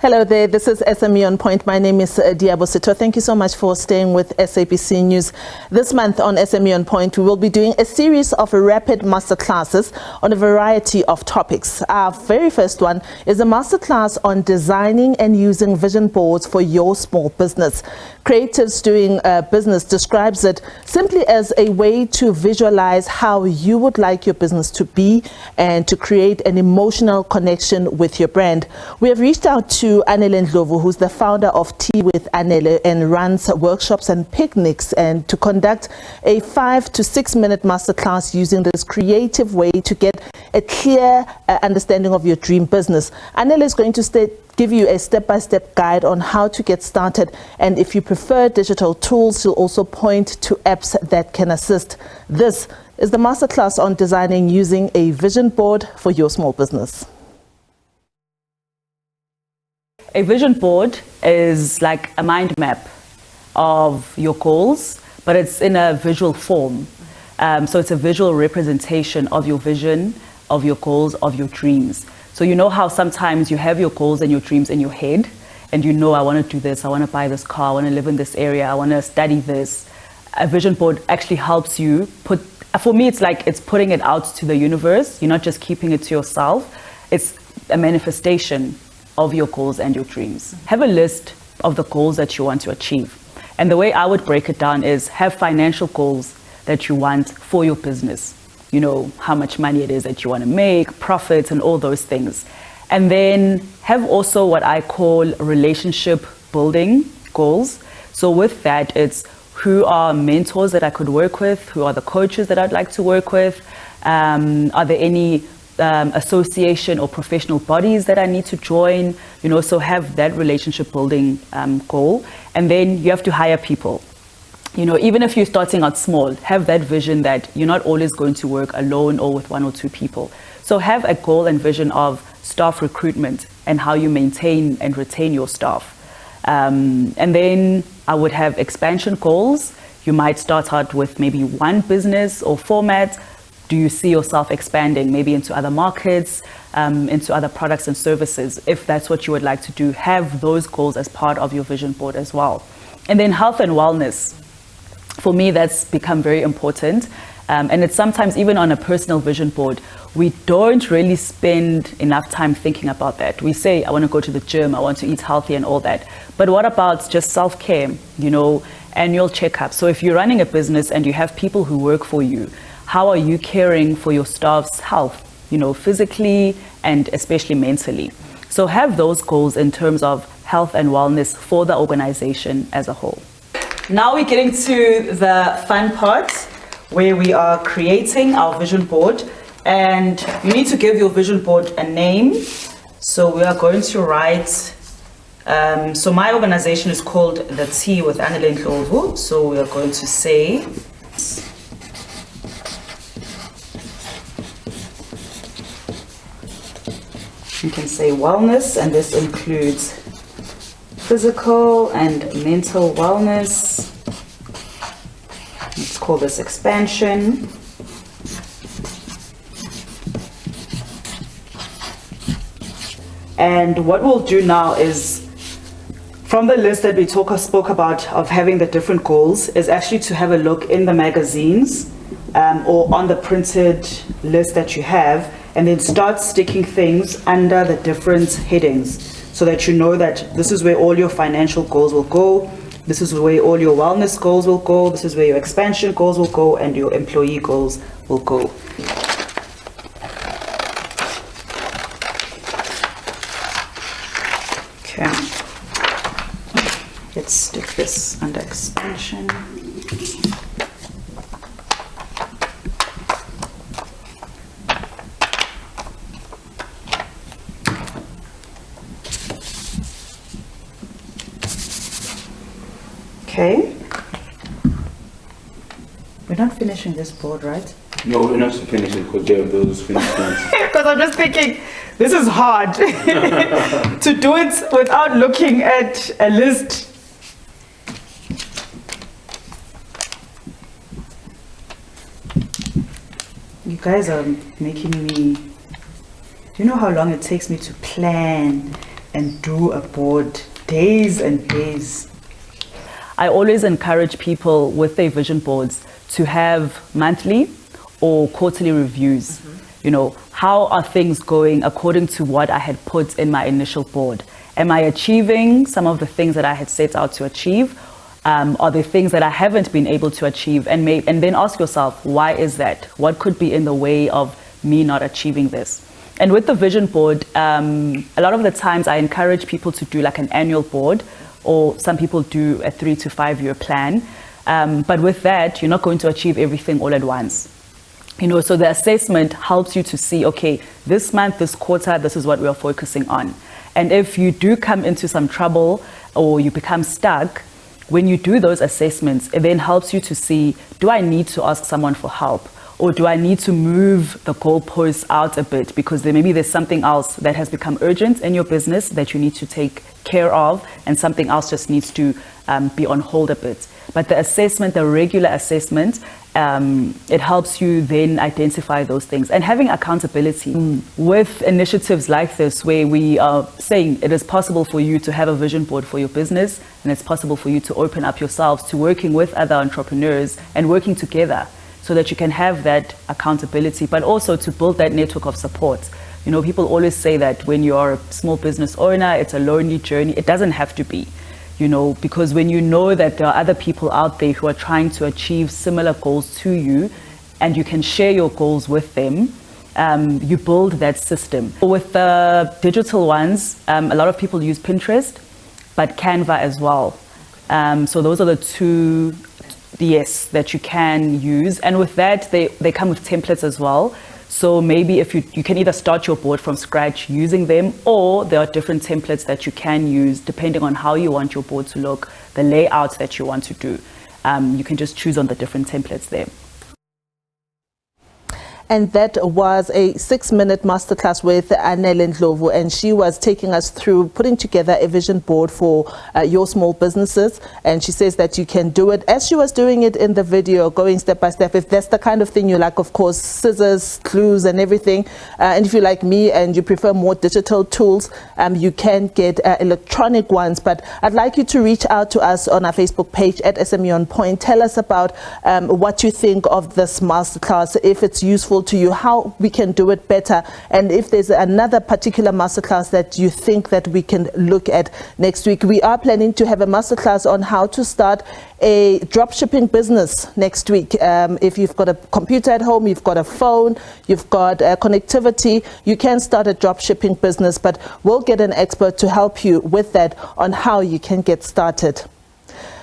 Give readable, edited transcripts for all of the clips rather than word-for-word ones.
Hello there, this is SME Onpoint. My name is Liabo Setho. Thank you so much for staying with SABC News. This month on SME Onpoint, we will be doing a series of rapid masterclasses on a variety of topics. Our very first one is a masterclass on designing and using vision boards for your small business. Creatives Doing Business describes it simply as a way to visualize how you would like your business to be and to create an emotional connection with your brand. We have reached out to Anele Ndlovu, who's the founder of Tea with Anele and runs workshops and picnics, and to conduct a 5 to 6 minute masterclass using this creative way to get a clear understanding of your dream business. Anele is going to give you a step-by-step guide on how to get started, and if you prefer digital tools, she'll also point to apps that can assist. This is the masterclass on designing using a vision board for your small business. A vision board is like a mind map of your goals, but it's in a visual form. So it's a visual representation of your vision, of your goals, of your dreams. So you know how sometimes you have your goals and your dreams in your head, and you know, I want to do this, I want to buy this car, I want to live in this area, I want to study this. A vision board actually helps you for me, it's like it's putting it out to the universe. You're not just keeping it to yourself. It's a manifestation of your goals and your dreams. Have a list of the goals that you want to achieve. And the way I would break it down is have financial goals that you want for your business. You know, how much money it is that you want to make, profits, and all those things. And then have also what I call relationship building goals. So with that, it's who are mentors that I could work with, who are the coaches that I'd like to work with, are there any association or professional bodies that I need to join, you know, so have that relationship building goal. And then you have to hire people. You know, even if you're starting out small, have that vision that you're not always going to work alone or with 1 or 2 people. So have a goal and vision of staff recruitment and how you maintain and retain your staff. And then I would have expansion goals. You might start out with maybe one business or format. Do you see yourself expanding maybe into other markets, into other products and services? If that's what you would like to do, have those goals as part of your vision board as well. And then health and wellness. For me, that's become very important. And it's sometimes even on a personal vision board, we don't really spend enough time thinking about that. We say, I want to go to the gym, I want to eat healthy and all that. But what about just self-care, you know, annual checkups? So if you're running a business and you have people who work for you, how are you caring for your staff's health, you know, physically and especially mentally? So have those goals in terms of health and wellness for the organization as a whole. Now we're getting to the fun part where we are creating our vision board, and you need to give your vision board a name. So we are going to write, so my organization is called the Tea with Anele Ndlovu. So we are going to say, you can say wellness, and this includes physical and mental wellness. Let's call this expansion. And what we'll do now is, from the list that we spoke about of having the different goals, is actually to have a look in the magazines or on the printed list that you have, and then start sticking things under the different headings so that you know that this is where all your financial goals will go, this is where all your wellness goals will go, this is where your expansion goals will go, and your employee goals will go. Okay, let's stick this under expansion. Okay. We're not finishing this board, right? No, we're not finishing because there are those finished ones. Because I'm just thinking, this is hard to do it without looking at a list. You guys are making me, do you know how long it takes me to plan and do a board days and days? I always encourage people with their vision boards to have monthly or quarterly reviews. You know, how are things going according to what I had put in my initial board? Am I achieving some of the things that I had set out to achieve? Are there things that I haven't been able to achieve? And then ask yourself, why is that? What could be in the way of me not achieving this? And with the vision board, a lot of the times I encourage people to do like an annual board, or some people do a 3 to 5 year plan. But with that, you're not going to achieve everything all at once. You know, so the assessment helps you to see, okay, this month, this quarter, this is what we are focusing on. And if you do come into some trouble or you become stuck, when you do those assessments, it then helps you to see, do I need to ask someone for help? Or do I need to move the goalposts out a bit because maybe there's something else that has become urgent in your business that you need to take care of, and something else just needs to be on hold a bit. But the assessment, the regular assessment, it helps you then identify those things. And having accountability with initiatives like this, where we are saying it is possible for you to have a vision board for your business, and it's possible for you to open up yourselves to working with other entrepreneurs and working together, so that you can have that accountability, but also to build that network of support. You know, people always say that when you're a small business owner, it's a lonely journey. It doesn't have to be, you know, because when you know that there are other people out there who are trying to achieve similar goals to you, and you can share your goals with them, you build that system. With the digital ones, a lot of people use Pinterest, but Canva as well. So those are the two that you can use, and with that they come with templates as well. So maybe if you can either start your board from scratch using them, or there are different templates that you can use depending on how you want your board to look, the layout that you want to do. You can just choose on the different templates there. And that was a 6-minute masterclass with Anele Ndlovu, and she was taking us through putting together a vision board for your small businesses. And she says that you can do it as she was doing it in the video, going step by step. If that's the kind of thing you like, of course, scissors, clues and everything. And if you like me and you prefer more digital tools, you can get electronic ones. But I'd like you to reach out to us on our Facebook page at SME Onpoint. Tell us about what you think of this masterclass, if it's useful to you, how we can do it better, and if there's another particular masterclass that you think that we can look at next week. We are planning to have a masterclass on how to start a dropshipping business next week. If you've got a computer at home, you've got a phone, you've got connectivity, you can start a dropshipping business, but we'll get an expert to help you with that on how you can get started.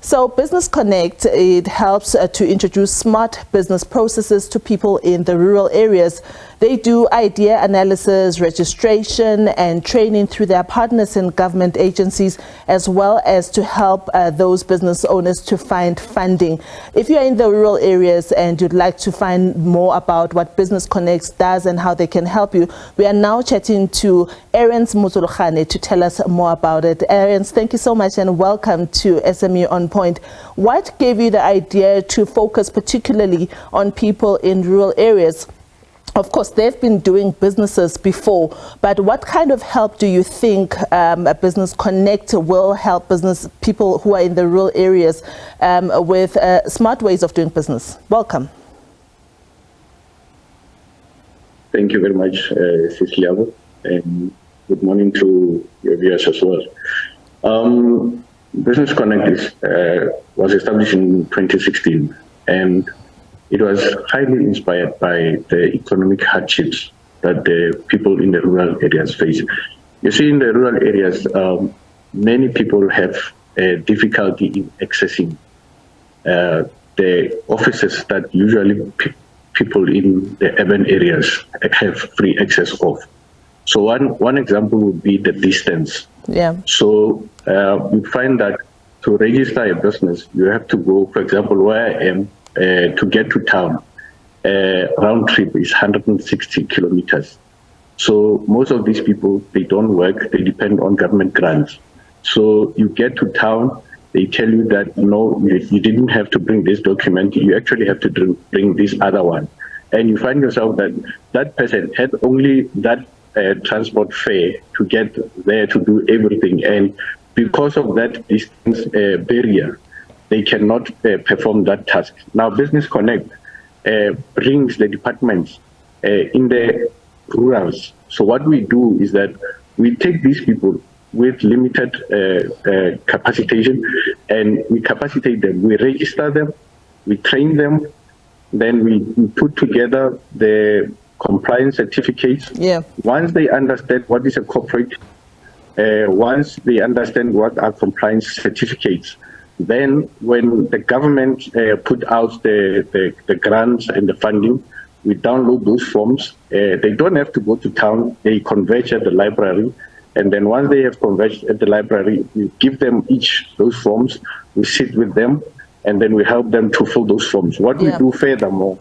So Business Connect, it helps to introduce smart business processes to people in the rural areas. They do idea analysis, registration and training through their partners in government agencies, as well as to help those business owners to find funding. If you're in the rural areas and you'd like to find more about what Business Connect does and how they can help you, we are now chatting to Arends Muzulukhane to tell us more about it. Arends, thank you so much and welcome to SME Onpoint. What gave you the idea to focus particularly on people in rural areas? Of course, they've been doing businesses before, but what kind of help do you think a Business Connect will help business people who are in the rural areas with smart ways of doing business? Welcome. Thank you very much, Sis Liabo, and good morning to your viewers as well. Business Connect was established in 2016, and it was highly inspired by the economic hardships that the people in the rural areas face. You see, in the rural areas, many people have difficulty in accessing the offices that usually people in the urban areas have free access of. So one example would be the distance. Yeah. So you find that to register a business, you have to go, for example, where I am, to get to town, round trip is 160 kilometers. So most of these people, they don't work, they depend on government grants. So you get to town, they tell you that, no, you didn't have to bring this document, you actually have to bring this other one. And you find yourself that that person had only that transport fare to get there to do everything. And because of that distance barrier, they cannot perform that task. Now, Business Connect brings the departments in the rurals. So what we do is that we take these people with limited capacitation and we capacitate them. We register them, we train them, then we put together the compliance certificates. Yeah. Once they understand what is a corporate, once they understand what are compliance certificates, then when the government put out the grants and the funding, we download those forms. They don't have to go to town. They converge at the library. And then once they have converged at the library, we give them each those forms. We sit with them, and then we help them to fill those forms. What we do furthermore,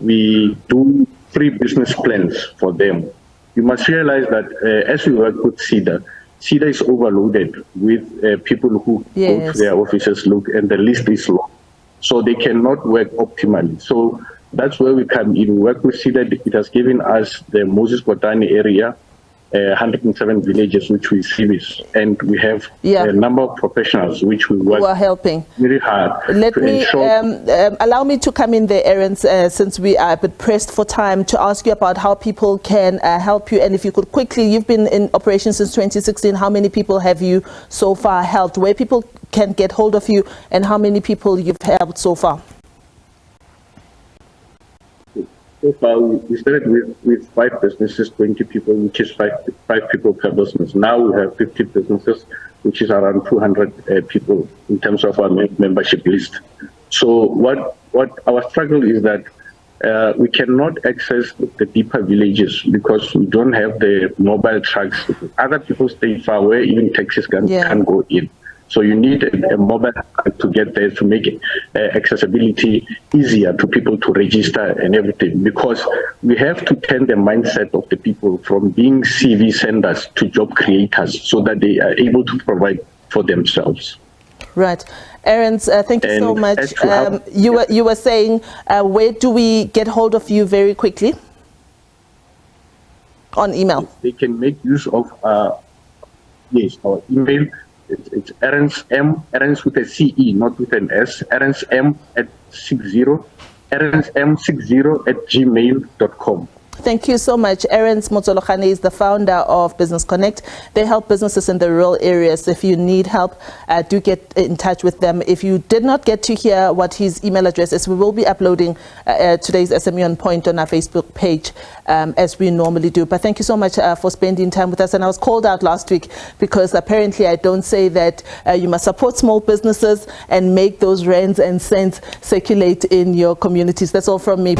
we do free business plans for them. You must realize that as we work with CEDA is overloaded with people who go to their offices, look, and the list is long. So they cannot work optimally. So that's where we come in. We work with CEDA. It has given us the Moses Kotane area, 107 villages which we service, and we have a number of professionals which we work helping very hard. Let me allow me to come in there, Aaron, since we are a bit pressed for time, to ask you about how people can help you. And if you could quickly, you've been in operation since 2016. How many people have you so far helped? Where people can get hold of you, and how many people you've helped so far? So far, we started with 5 businesses, 20 people, which is five people per business. Now we have 50 businesses, which is around 200 people in terms of our membership list. So what our struggle is that we cannot access the deeper villages because we don't have the mobile trucks. Other people stay far where even taxis can't go in. So you need a mobile truck to get there to make accessibility easier to people to register and everything, because we have to turn the mindset of the people from being CV senders to job creators so that they are able to provide for themselves. Right. Aaron, thank you so much. You were saying, where do we get hold of you very quickly? On email. They can make use of our email. It's Aaron's with a CE, not with an S. Aaron's aaron'sm60@gmail.com. Thank you so much. Aaron Motsolokhane is the founder of Business Connect. They help businesses in the rural areas. If you need help, do get in touch with them. If you did not get to hear what his email address is, we will be uploading today's SME on Point on our Facebook page, as we normally do. But thank you so much for spending time with us. And I was called out last week because apparently I don't say that you must support small businesses and make those rands and cents circulate in your communities. That's all from me.